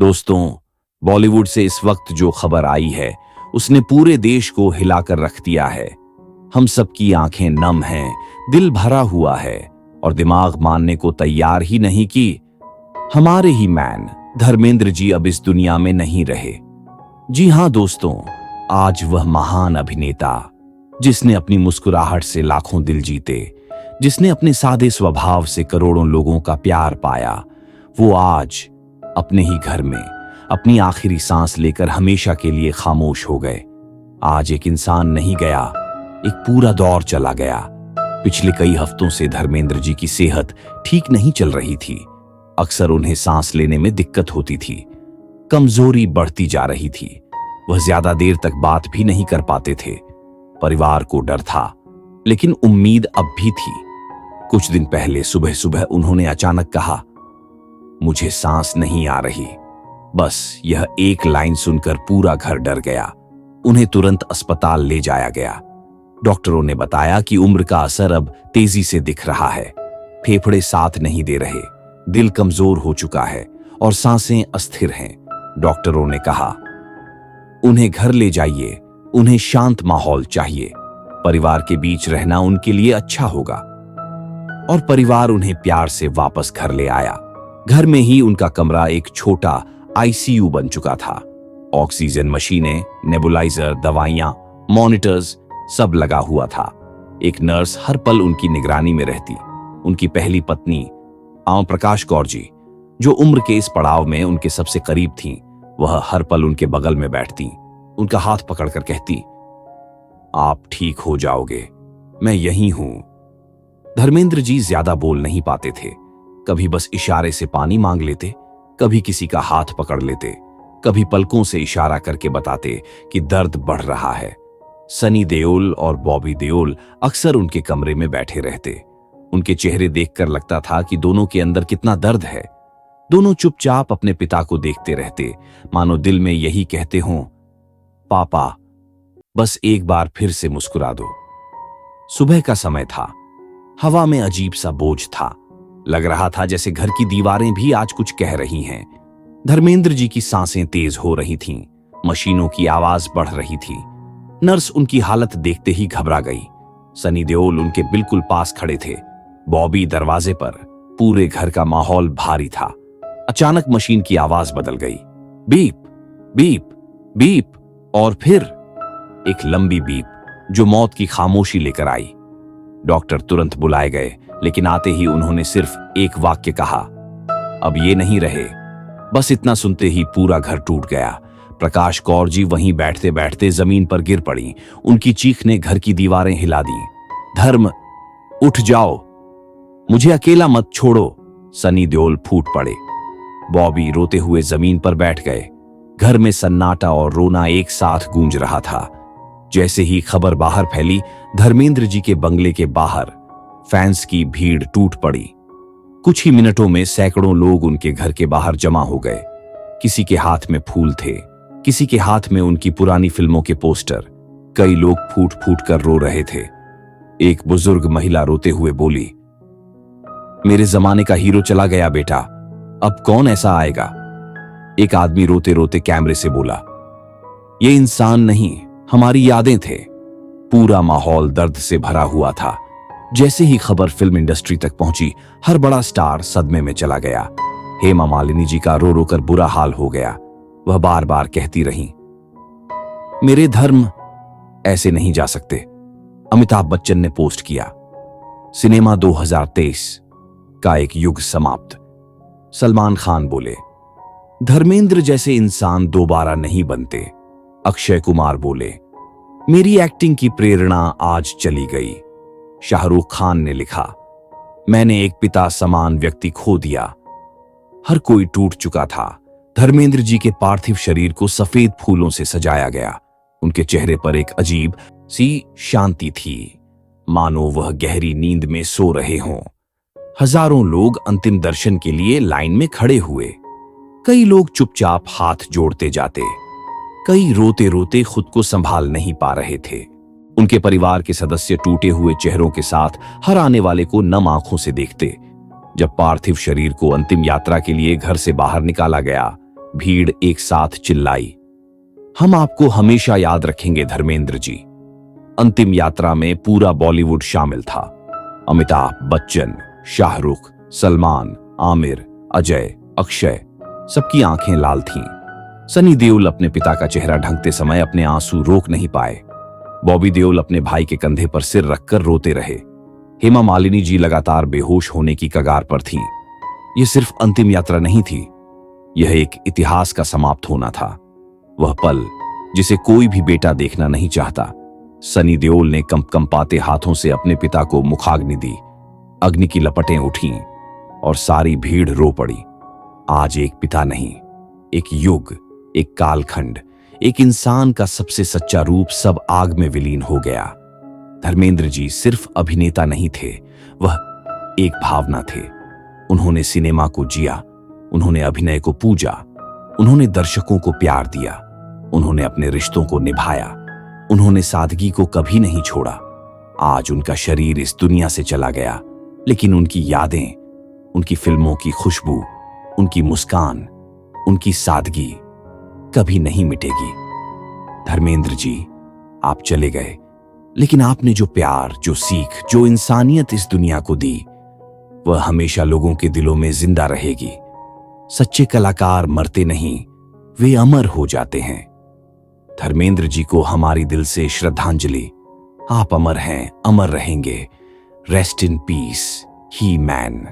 दोस्तों, बॉलीवुड से इस वक्त जो खबर आई है उसने पूरे देश को हिलाकर रख दिया है। हम सबकी आंखें नम हैं, दिल भरा हुआ है और दिमाग मानने को तैयार ही नहीं कि हमारे ही मैन धर्मेंद्र जी अब इस दुनिया में नहीं रहे। जी हां दोस्तों, आज वह महान अभिनेता जिसने अपनी मुस्कुराहट से लाखों दिल जीते, जिसने अपने सादे स्वभाव से करोड़ों लोगों का प्यार पाया, वो आज अपने ही घर में अपनी आखिरी सांस लेकर हमेशा के लिए खामोश हो गए। आज एक इंसान नहीं गया, एक पूरा दौर चला गया। पिछले कई हफ्तों से धर्मेंद्र जी की सेहत ठीक नहीं चल रही थी। अक्सर उन्हें सांस लेने में दिक्कत होती थी, कमजोरी बढ़ती जा रही थी। वह ज्यादा देर तक बात भी नहीं कर पाते थे। परिवार को डर था, लेकिन उम्मीद अब भी थी। कुछ दिन पहले सुबह सुबह उन्होंने अचानक कहा, मुझे सांस नहीं आ रही। बस यह एक लाइन सुनकर पूरा घर डर गया। उन्हें तुरंत अस्पताल ले जाया गया। डॉक्टरों ने बताया कि उम्र का असर अब तेजी से दिख रहा है। फेफड़े साथ नहीं दे रहे, दिल कमजोर हो चुका है और सांसें अस्थिर हैं। डॉक्टरों ने कहा, उन्हें घर ले जाइए, उन्हें शांत माहौल चाहिए। परिवार के बीच रहना उनके लिए अच्छा होगा। और परिवार उन्हें प्यार से वापस घर ले आया। घर में ही उनका कमरा एक छोटा आईसीयू बन चुका था। ऑक्सीजन मशीनें, नेबुलाइजर, दवाइयां, मॉनिटर्स सब लगा हुआ था। एक नर्स हर पल उनकी निगरानी में रहती। उनकी पहली पत्नी आम प्रकाश कौर जी, जो उम्र के इस पड़ाव में उनके सबसे करीब थीं, वह हर पल उनके बगल में बैठती, उनका हाथ पकड़कर कहती, आप ठीक हो जाओगे, मैं यहीं हूं। धर्मेंद्र जी ज्यादा बोल नहीं पाते थे। कभी बस इशारे से पानी मांग लेते, कभी किसी का हाथ पकड़ लेते, कभी पलकों से इशारा करके बताते कि दर्द बढ़ रहा है। सनी देओल और बॉबी देओल अक्सर उनके कमरे में बैठे रहते। उनके चेहरे देखकर लगता था कि दोनों के अंदर कितना दर्द है। दोनों चुपचाप अपने पिता को देखते रहते, मानो दिल में यही कहते हों, पापा बस एक बार फिर से मुस्कुरा दो। सुबह का समय था। हवा में अजीब सा बोझ था। लग रहा था जैसे घर की दीवारें भी आज कुछ कह रही हैं। धर्मेंद्र जी की सांसें तेज हो रही थीं, मशीनों की आवाज बढ़ रही थी। नर्स उनकी हालत देखते ही घबरा गई। सनी देओल उनके बिल्कुल पास खड़े थे, बॉबी दरवाजे पर। पूरे घर का माहौल भारी था। अचानक मशीन की आवाज बदल गई। बीप बीप बीप, और फिर एक लंबी बीप जो मौत की खामोशी लेकर आई। डॉक्टर तुरंत बुलाए गए, लेकिन आते ही उन्होंने सिर्फ एक वाक्य कहा, अब ये नहीं रहे। बस इतना सुनते ही पूरा घर टूट गया। प्रकाश कौर जी वहीं बैठते बैठते जमीन पर गिर पड़ी। उनकी चीख ने घर की दीवारें हिला दी। धर्म, उठ जाओ, मुझे अकेला मत छोड़ो। सनी देओल फूट पड़े। बॉबी रोते हुए जमीन पर बैठ गए। घर में सन्नाटा और रोना एक साथ गूंज रहा था। जैसे ही खबर बाहर फैली, धर्मेंद्र जी के बंगले के बाहर फैंस की भीड़ टूट पड़ी। कुछ ही मिनटों में सैकड़ों लोग उनके घर के बाहर जमा हो गए। किसी के हाथ में फूल थे, किसी के हाथ में उनकी पुरानी फिल्मों के पोस्टर। कई लोग फूट फूट कर रो रहे थे। एक बुजुर्ग महिला रोते हुए बोली, मेरे जमाने का हीरो चला गया बेटा, अब कौन ऐसा आएगा। एक आदमी रोते रोते कैमरे से बोला, ये इंसान नहीं, हमारी यादें थे। पूरा माहौल दर्द से भरा हुआ था। जैसे ही खबर फिल्म इंडस्ट्री तक पहुंची, हर बड़ा स्टार सदमे में चला गया। हेमा मालिनी जी का रो रो कर बुरा हाल हो गया। वह बार बार कहती रहीं, मेरे धर्म ऐसे नहीं जा सकते। अमिताभ बच्चन ने पोस्ट किया, सिनेमा 2023 का एक युग समाप्त। सलमान खान बोले, धर्मेंद्र जैसे इंसान दोबारा नहीं बनते। अक्षय कुमार बोले, मेरी एक्टिंग की प्रेरणा आज चली गई। शाहरुख खान ने लिखा, मैंने एक पिता समान व्यक्ति खो दिया। हर कोई टूट चुका था। धर्मेंद्र जी के पार्थिव शरीर को सफेद फूलों से सजाया गया। उनके चेहरे पर एक अजीब सी शांति थी, मानो वह गहरी नींद में सो रहे हों। हजारों लोग अंतिम दर्शन के लिए लाइन में खड़े हुए। कई लोग चुपचाप हाथ जोड़ते जाते, कई रोते रोते खुद को संभाल नहीं पा रहे थे। उनके परिवार के सदस्य टूटे हुए चेहरों के साथ हर आने वाले को नम आंखों से देखते। जब पार्थिव शरीर को अंतिम यात्रा के लिए घर से बाहर निकाला गया, भीड़ एक साथ चिल्लाई, हम आपको हमेशा याद रखेंगे धर्मेंद्र जी। अंतिम यात्रा में पूरा बॉलीवुड शामिल था। अमिताभ बच्चन, शाहरुख, सलमान, आमिर, अजय, अक्षय, सबकी आंखें लाल थीं। सनी देओल अपने पिता का चेहरा ढंकते समय अपने आंसू रोक नहीं पाए। बॉबी देओल अपने भाई के कंधे पर सिर रखकर रोते रहे। हेमा मालिनी जी लगातार बेहोश होने की कगार पर थीं। यह सिर्फ अंतिम यात्रा नहीं थी, यह एक इतिहास का समाप्त होना था। वह पल जिसे कोई भी बेटा देखना नहीं चाहता। सनी देओल ने कंपकंपाते हाथों से अपने पिता को मुखाग्नि दी। अग्नि की लपटें उठीं और सारी भीड़ रो पड़ी। आज एक पिता नहीं, एक युग, एक कालखंड, एक इंसान का सबसे सच्चा रूप सब आग में विलीन हो गया। धर्मेंद्र जी सिर्फ अभिनेता नहीं थे, वह एक भावना थे। उन्होंने सिनेमा को जिया, उन्होंने अभिनय को पूजा, उन्होंने दर्शकों को प्यार दिया, उन्होंने अपने रिश्तों को निभाया, उन्होंने सादगी को कभी नहीं छोड़ा। आज उनका शरीर इस दुनिया से चला गया, लेकिन उनकी यादें, उनकी फिल्मों की खुशबू, उनकी मुस्कान, उनकी सादगी कभी नहीं मिटेगी। धर्मेंद्र जी, आप चले गए, लेकिन आपने जो प्यार, जो सीख, जो इंसानियत इस दुनिया को दी, वह हमेशा लोगों के दिलों में जिंदा रहेगी। सच्चे कलाकार मरते नहीं, वे अमर हो जाते हैं। धर्मेंद्र जी को हमारी दिल से श्रद्धांजलि। आप अमर हैं, अमर रहेंगे। Rest in peace, he man.